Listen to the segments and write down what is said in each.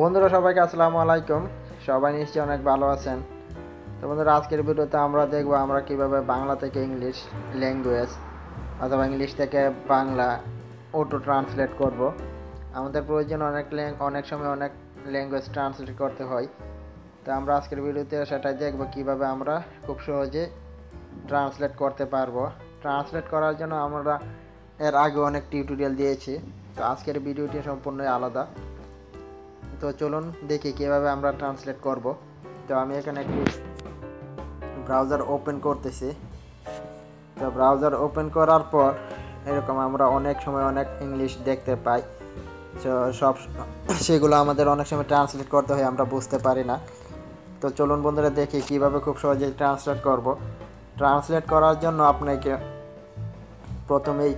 বন্ধুরা সবাইকে আসসালামু আলাইকুম। সবাই নিশ্চয়ই অনেক ভালো আছেন। তো বন্ধুরা আজকের ভিডিওতে আমরা দেখব আমরা কিভাবে বাংলা থেকে ইংলিশ ল্যাঙ্গুয়েজ অথবা ইংলিশ থেকে বাংলা অটো ট্রান্সলেট করব। আমাদের প্রয়োজন অনেক সময় অনেক ল্যাঙ্গুয়েজ ট্রান্সলেট করতে হয়। তো আমরা আজকের ভিডিওতে সেটাই দেখব কিভাবে আমরা খুব সহজে ট্রান্সলেট করতে পারবো। ট্রান্সলেট করার জন্য আমরা এর আগে অনেক টিউটোরিয়াল দিয়েছি। তো আজকের ভিডিওটি সম্পূর্ণই আলাদা। তো চলুন দেখি কিভাবে আমরা ট্রান্সলেট করব। তো আমি এখানে একটি ব্রাউজার ওপেন করতেছি। তো ব্রাউজার ওপেন করার পর এরকম আমরা অনেক সময় অনেক ইংলিশ দেখতে পাই। তো সেগুলো আমাদের অনেক সময় ট্রান্সলেট করতে হয়, আমরা বুঝতে পারি না। তো চলুন বন্ধুরা দেখি কিভাবে খুব সহজেই ট্রান্সলেট করব। ট্রান্সলেট করার জন্য আপনাকে প্রথমেই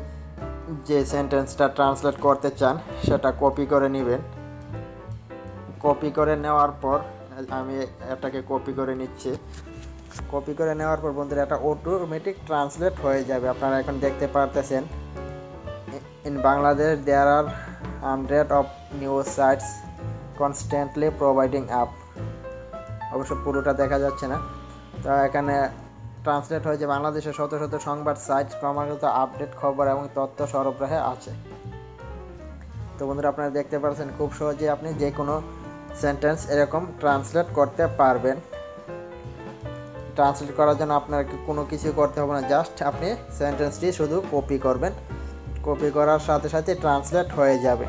যে সেন্টেন্সটা ট্রান্সলেট করতে চান সেটা কপি করে নেবেন। কপি করে নেওয়ার পর আমি এটাকে কপি করে নিচ্ছি। কপি করে নেওয়ার পর বন্ধুরা এটা অটোমেটিক ট্রান্সলেট হয়ে যাবে। আপনারা এখন দেখতে পারতেছেন in Bangladesh there are 100 of news sites constantly providing up. অবশ্য পুরোটা দেখা যাচ্ছে না। তো এখানে ট্রান্সলেট হয়েছে বাংলাদেশে শত শত সংবাদ সাইট ক্রমাগত আপডেট খবর এবং তথ্য সরবরাহে আছে। তো বন্ধুরা আপনারা দেখতে পাচ্ছেন খুব সহজে আপনি যে কোনো সেন্টেন্স এরকম ট্রান্সলেট করতে পারবেন। ট্রান্সলেট করার জন্য আপনাকে কোনো কিছু করতে হবে না, জাস্ট আপনি সেন্টেন্সটি শুধু কপি করবেন। কপি করার সাথে সাথে ট্রান্সলেট হয়ে যাবে।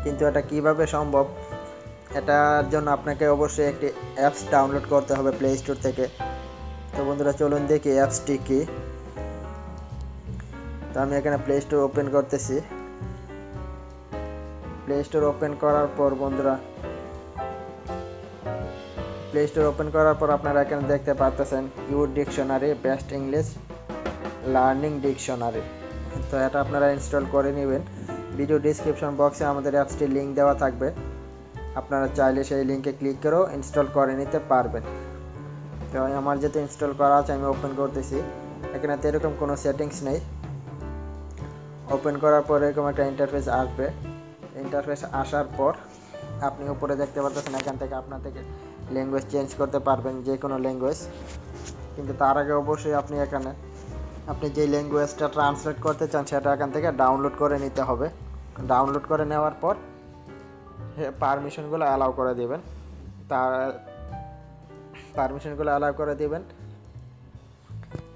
কিন্তু এটা কিভাবে সম্ভব, এটার জন্য আপনাকে অবশ্যই একটি অ্যাপস ডাউনলোড করতে হবে প্লে স্টোর থেকে। তো বন্ধুরা চলুন দেখি অ্যাপসটি কি। তো আমি এখানে প্লে স্টোর ওপেন করতেছি। প্লে স্টোর ওপেন করার পর বন্ধুরা প্লে স্টোর ওপেন করার পর আপনারা এখানে দেখতে পাচ্ছেন your dictionary best English learning dictionary. তো এটা আপনারা ইনস্টল করে নেবেন। ভিডিও ডিসক্রিপশন বক্সে আমাদের অ্যাপসটির লিঙ্ক দেওয়া থাকবে, আপনারা চাইলে সেই লিঙ্কে ক্লিক করেও ইনস্টল করে নিতে পারবেন। তো আমার যেহেতু ইনস্টল করা আছে আমি ওপেন করতেছি। এখানে তো এরকম কোনো সেটিংস নেই। ওপেন করার পর এরকম একটা ইন্টারফেস আসবে। ইন্টারফেস আসার পর আপনি উপরে দেখতে পাচ্ছেন এখান থেকে আপনার থেকে ল্যাঙ্গুয়েজ চেঞ্জ করতে পারবেন, যে কোনো ল্যাঙ্গুয়েজ। কিন্তু তার আগে অবশ্যই আপনি যে ল্যাঙ্গুয়েজটা ট্রান্সলেট করতে চান সেটা এখান থেকে ডাউনলোড করে নিতে হবে। ডাউনলোড করে নেওয়ার পর পারমিশনগুলো অ্যালাউ করে দেবেন।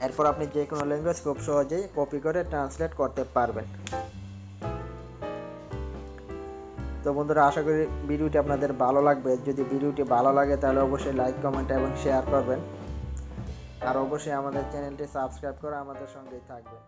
এরপর আপনি যে কোনো ল্যাঙ্গুয়েজ খুব সহজেই কপি করে ট্রান্সলেট করতে পারবেন। তো বন্ধুরা আশা করি ভিডিওটি আপনাদের ভালো লাগবে। যদি ভিডিওটি ভালো লাগে তাহলে অবশ্যই লাইক, কমেন্ট এবং শেয়ার করবেন। আর অবশ্যই আমাদের চ্যানেলটি সাবস্ক্রাইব করে আমাদের সঙ্গেই থাকবেন।